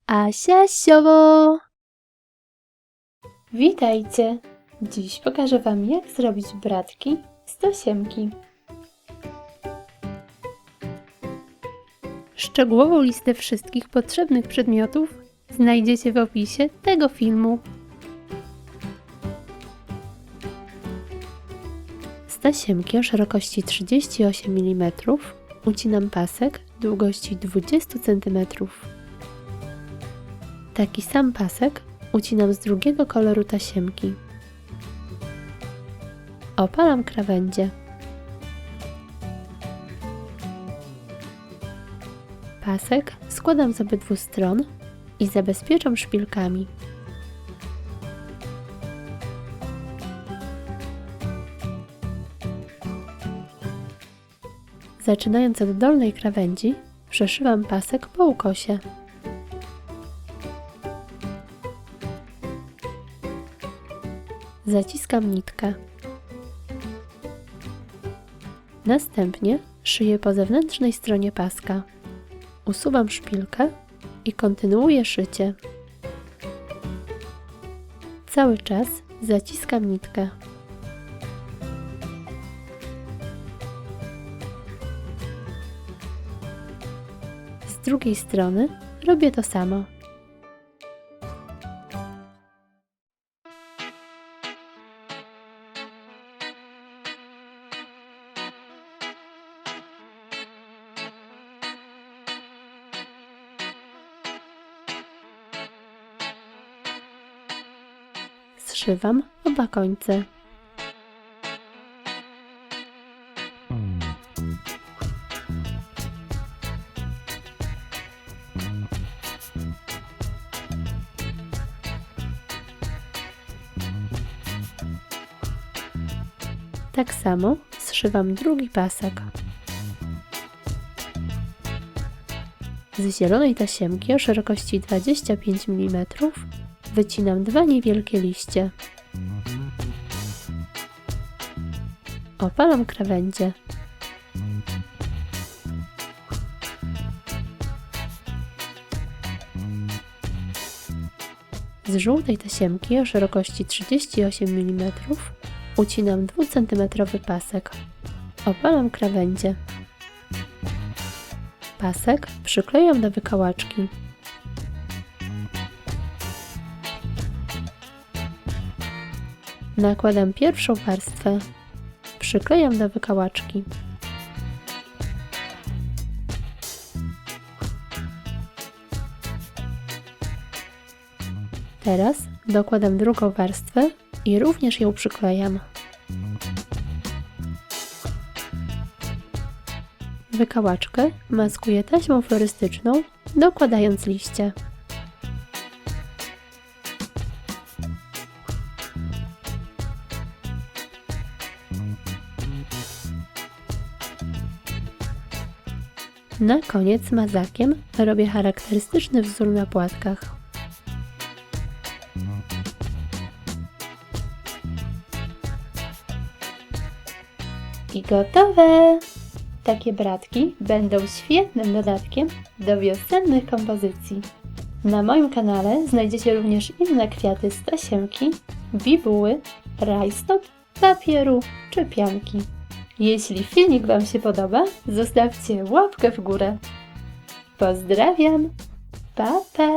Asia Siowo! Witajcie! Dziś pokażę Wam, jak zrobić bratki z tasiemki. Szczegółową listę wszystkich potrzebnych przedmiotów znajdziecie w opisie tego filmu. Z tasiemki o szerokości 38 mm ucinam pasek długości 20 cm. Taki sam pasek ucinam z drugiego koloru tasiemki. Opalam krawędzie. Pasek składam z obydwu stron i zabezpieczam szpilkami. Zaczynając od dolnej krawędzi, przeszywam pasek po ukosie. Zaciskam nitkę. Następnie szyję po zewnętrznej stronie paska. Usuwam szpilkę i kontynuuję szycie. Cały czas zaciskam nitkę. Z drugiej strony robię to samo. Zszywam oba końce. Tak samo zszywam drugi pasek. Z zielonej tasiemki o szerokości 25 mm wycinam dwa niewielkie liście. Opalam krawędzie. Z żółtej tasiemki o szerokości 38 mm ucinam 2 cm pasek. Opalam krawędzie. Pasek przyklejam do wykałaczki. Nakładam pierwszą warstwę. Przyklejam do wykałaczki. Teraz dokładam drugą warstwę i również ją przyklejam. Wykałaczkę maskuję taśmą florystyczną, dokładając liście. Na koniec mazakiem robię charakterystyczny wzór na płatkach. I gotowe! Takie bratki będą świetnym dodatkiem do wiosennych kompozycji. Na moim kanale znajdziecie również inne kwiaty z tasiemki, bibuły, rajstop, papieru czy pianki. Jeśli filmik Wam się podoba, zostawcie łapkę w górę. Pozdrawiam! Pa, pa!